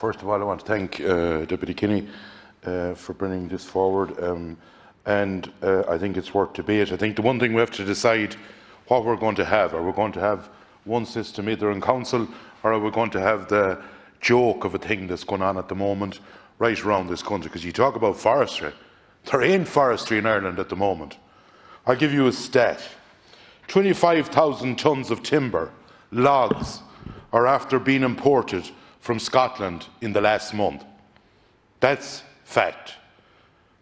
First of all, I want to thank Deputy Kinney for bringing this forward, and I think it's worth debate. I think the one thing we have to decide what we're going to have. Are we going to have one system either in council, or are we going to have the joke of a thing that's going on at the moment right around this country? Because you talk about forestry. There ain't forestry in Ireland at the moment. I'll give you a stat. 25,000 tonnes of timber, logs, are after being imported from Scotland in the last month. That's fact.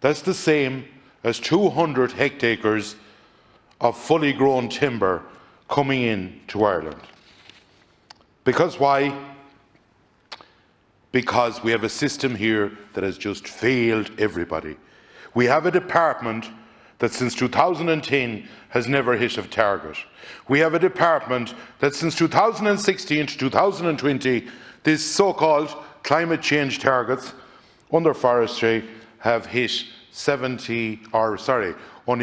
That's the same as 200 hectares of fully grown timber coming in to Ireland. Because why? Because we have a system here that has just failed everybody. We have a department that since 2010 has never hit a target. We have a department that since 2016 to 2020, these so-called climate change targets under forestry have hit only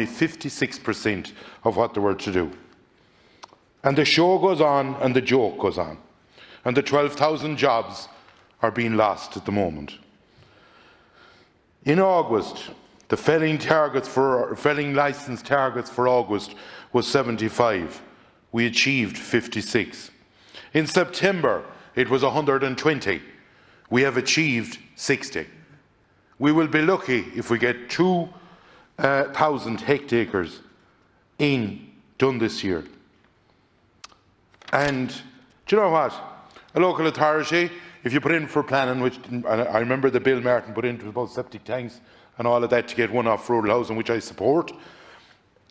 56% of what they were to do. And the show goes on and the joke goes on. And the 12,000 jobs are being lost at the moment. In August, the felling licence targets for August was 75. We achieved 56. In September, it was 120. We have achieved 60. We will be lucky if we get 2,000 hectares done this year. And do you know what? A local authority, if you put in for planning, which I remember the bill Martin put into about septic tanks and all of that to get one off rural housing, which I support.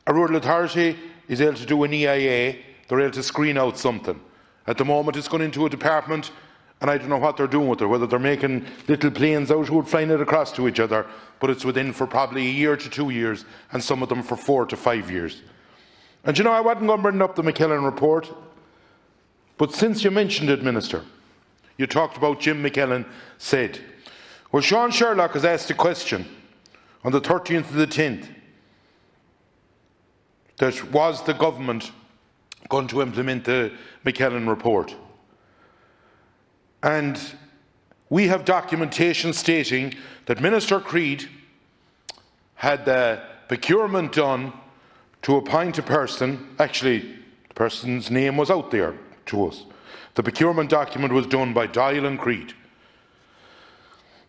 A rural authority is able to do an EIA, they're able to screen out something. At the moment it's gone into a department and I don't know what they're doing with it, whether they're making little planes out who would flying it across to each other, but it's within for probably a year to 2 years and some of them for 4 to 5 years. And you know, I wasn't going to bring up the McKellen report, but since you mentioned it, Minister, you talked about Jim McKellen said. Well, Sean Sherlock has asked a question on the 13th of the 10th, that was the government going to implement the McKellen report? And we have documentation stating that Minister Creed had the procurement done to appoint a person. Actually, the person's name was out there to us. The procurement document was done by Dáil and Creed.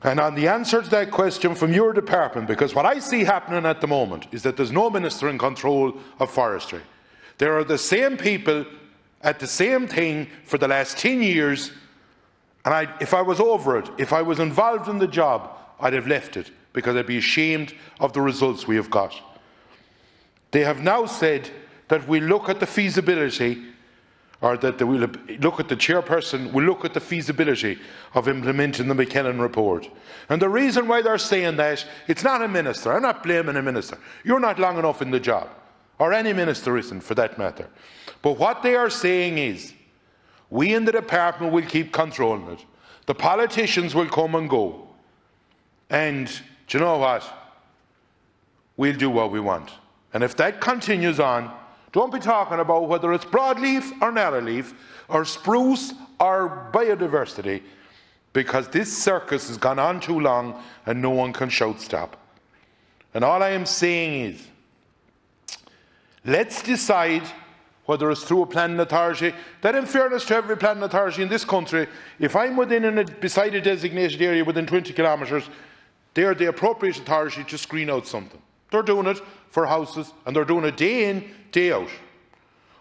And on the answer to that question from your department, because what I see happening at the moment is that there's no minister in control of forestry. There are the same people at the same thing for the last 10 years, and if I was over it, if I was involved in the job, I'd have left it, because I'd be ashamed of the results we have got. They have now said that we look at the feasibility, or that they will look at the chairperson, will look at the feasibility of implementing the McKellen report. And the reason why they're saying that, it's not a minister. I'm not blaming a minister. You're not long enough in the job, or any minister isn't for that matter. But what they are saying is, we in the department will keep controlling it. The politicians will come and go. And do you know what? We'll do what we want. And if that continues on, don't be talking about whether it's broadleaf or narrowleaf, or spruce or biodiversity, because this circus has gone on too long and no one can shout stop. And all I am saying is, let's decide whether it's through a planning authority, that in fairness to every planning authority in this country, if I'm beside a designated area within 20 kilometres, they're the appropriate authority to screen out something. They're doing it for houses, and they're doing it day in, day out.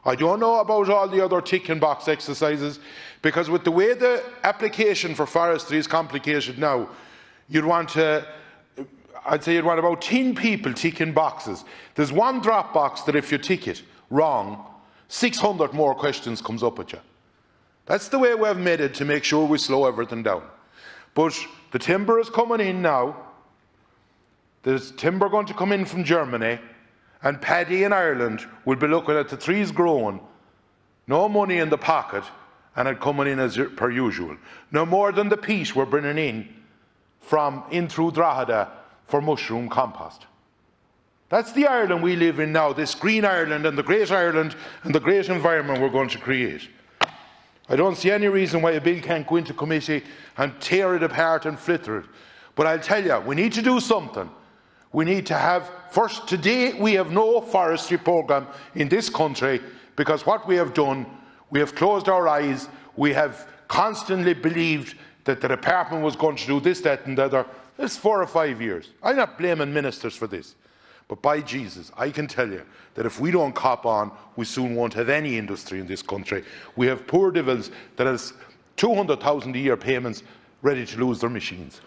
I don't know about all the other tick and box exercises, because with the way the application for forestry is complicated now, I'd say you'd want about 10 people ticking boxes. There's one drop box that if you tick it wrong, 600 more questions comes up at you. That's the way we've made it to make sure we slow everything down. But the timber is coming in now. There's timber going to come in from Germany, and paddy in Ireland will be looking at the trees growing, no money in the pocket, and it coming in as per usual. No more than the peat we're bringing in through Drogheda for mushroom compost. That's the Ireland we live in now, this green Ireland and the great environment we're going to create. I don't see any reason why a bill can't go into committee and tear it apart and flitter it. But I'll tell you, we need to do something. We need to have, first, today we have no forestry programme in this country, because what we have done, we have closed our eyes, we have constantly believed that the department was going to do this, that and the other. It's 4 or 5 years. I'm not blaming ministers for this. But by Jesus, I can tell you that if we don't cop on, we soon won't have any industry in this country. We have poor devils that has 200,000 a year payments ready to lose their machines.